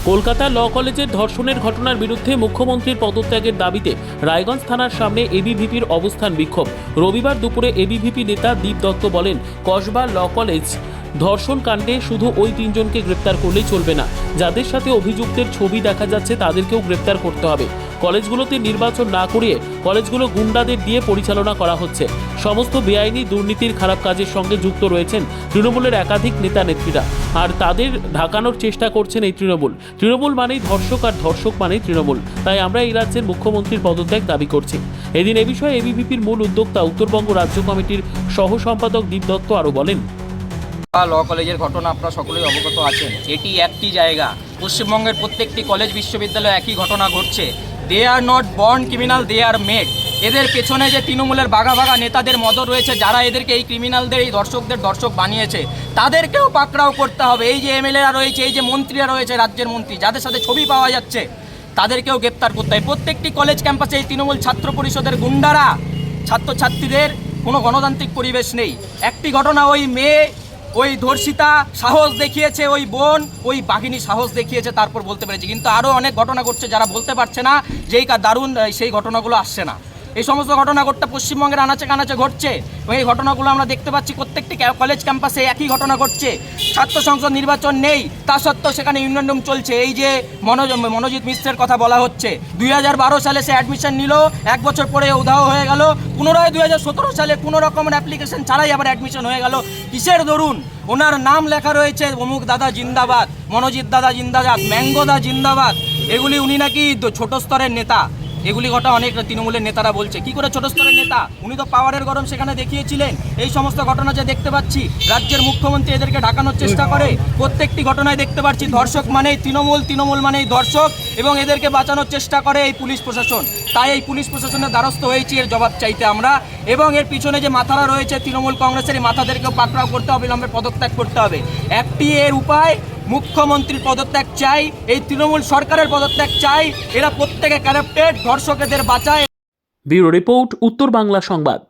কলকাতা ল কলেজের ধর্ষণের ঘটনার বিরুদ্ধে মুখ্যমন্ত্রীর পদত্যাগের দাবিতে রায়গঞ্জ থানার সামনে এবিভিপির অবস্থান বিক্ষোভ। রবিবার দুপুরে এবিভিপি নেতা দীপ দত্ত বলেন, কসবা ল কলেজ ধর্ষণ কাণ্ডে শুধু ওই তিনজনকে গ্রেপ্তার করলেই চলবে না, যাদের সাথে অভিযুক্তের ছবি দেখা যাচ্ছে তাদেরকেও গ্রেপ্তার করতে হবে। কলেজগুলোতে নির্বাচন না করিয়ে কলেজগুলো গুন্ডাদের দিয়ে পরিচালনা করা হচ্ছে। সমস্ত বেআইনি দুর্নীতির খারাপ কাজের সঙ্গে যুক্ত রয়েছেন তৃণমূলের একাধিক নেতা নেত্রীরা, আর তাদের ঢাকানোর চেষ্টা করছেন এই তৃণমূল। তৃণমূল মানেই ধর্ষক আর ধর্ষক মানেই তৃণমূল। তাই আমরা এই রাজ্যের মুখ্যমন্ত্রীর পদত্যাগ দাবি করছি। এদিন এ বিষয়ে এবিভিপির মূল উদ্যোক্তা উত্তরবঙ্গ রাজ্য কমিটির সহ সম্পাদক দীপ দত্ত আরও বলেন, ল কলেজের ঘটনা আপনারা সকলেই অবগত আছেন। এটি একটি জায়গা, পশ্চিমবঙ্গের প্রত্যেকটি কলেজ বিশ্ববিদ্যালয়ে একই ঘটনা ঘটছে। They are not born criminal, they are made. এদের পেছনে যে তৃণমূলের বাঘা বাঘা নেতাদের মদত রয়েছে, যারা এদেরকে এই ক্রিমিনালদের, এই দর্শকদের দর্শক বানিয়েছে, তাদেরকেও পাকড়াও করতে হবে। এই যে এমএলএরা রয়েছে, এই যে মন্ত্রীরা রয়েছে, রাজ্যের মন্ত্রী যাদের সাথে ছবি পাওয়া যাচ্ছে, তাদেরকেও গ্রেপ্তার করতে হবে। প্রত্যেকটি কলেজ ক্যাম্পাসে এই তৃণমূল ছাত্র পরিষদের গুন্ডারা ছাত্রছাত্রীদের কোনো গণতান্ত্রিক পরিবেশ নেই। একটি ঘটনা, ওই মেয়ে, ওই ধর্ষিতা সাহস দেখিয়েছে, ওই বোন, ওই বাঘিনী সাহস দেখিয়েছে, তারপর বলতে পেরেছি। কিন্তু আরও অনেক ঘটনা ঘটছে, যারা বলতে পারছে না, যেই দারুণ সেই ঘটনাগুলো আসছে না। এই সমস্ত ঘটনা ঘটতে পশ্চিমবঙ্গের আনাচে কানাচে ঘটছে এবং এই ঘটনাগুলো আমরা দেখতে পাচ্ছি। প্রত্যেকটি কলেজ ক্যাম্পাসে একই ঘটনা ঘটছে। ছাত্র সংসদ নির্বাচন নেই, তা সত্ত্বেও সেখানে ইউনিয়ন রুম চলছে। এই যে মনোজিৎ মিশ্রের কথা বলা হচ্ছে, 2012 সালে সে অ্যাডমিশন নিল, 1 বছর পরে উধাও হয়ে গেল। পুনরায় 2017 সালে কোনো রকমের অ্যাপ্লিকেশন ছাড়াই আবার অ্যাডমিশন হয়ে গেল। কিসের দরুন? ওনার নাম লেখা রয়েছে অমুক দাদা জিন্দাবাদ, মনোজিৎ দাদা জিন্দাবাদ, ম্যাঙ্গো দা জিন্দাবাদ। এগুলি উনি নাকি ছোট স্তরের নেতা। এগুলি কথা অনেক তৃণমূলের নেতারা বলছে। কি করে ছোট স্তরের নেতা? উনি তো পাওয়ারের গরম সেখানে দেখিয়েছিলেন। এই সমস্ত ঘটনা যে দেখতে পাচ্ছি, রাজ্যের মুখ্যমন্ত্রী এদেরকে ঢাকানোর চেষ্টা করে। প্রত্যেকটি ঘটনায় দেখতে পাচ্ছি ধর্ষক মানেই তৃণমূল, তৃণমূল মানেই ধর্ষক, এবং এদেরকে বাঁচানোর চেষ্টা করে এই পুলিশ প্রশাসন। তাই এই পুলিশ প্রশাসনের দ্বারস্থ হয়েছি এর জবাব চাইতে আমরা। এবং এর পিছনে যে মাথারা রয়েছে তৃণমূল কংগ্রেসের, এই মাথাদেরকেও পাকড়াও করতে হবে, অবিলম্বে পদত্যাগ করতে হবে। একটি এর উপায়, মুখ্যমন্ত্রীর পদত্যাগ চাই, এই তৃণমূল সরকারের পদত্যাগ চাই। এরা প্রত্যেকে কারাপ্টেড, ধর্ষকেদের বাঁচায়। ব্যুরো রিপোর্ট, উত্তর বাংলা সংবাদ।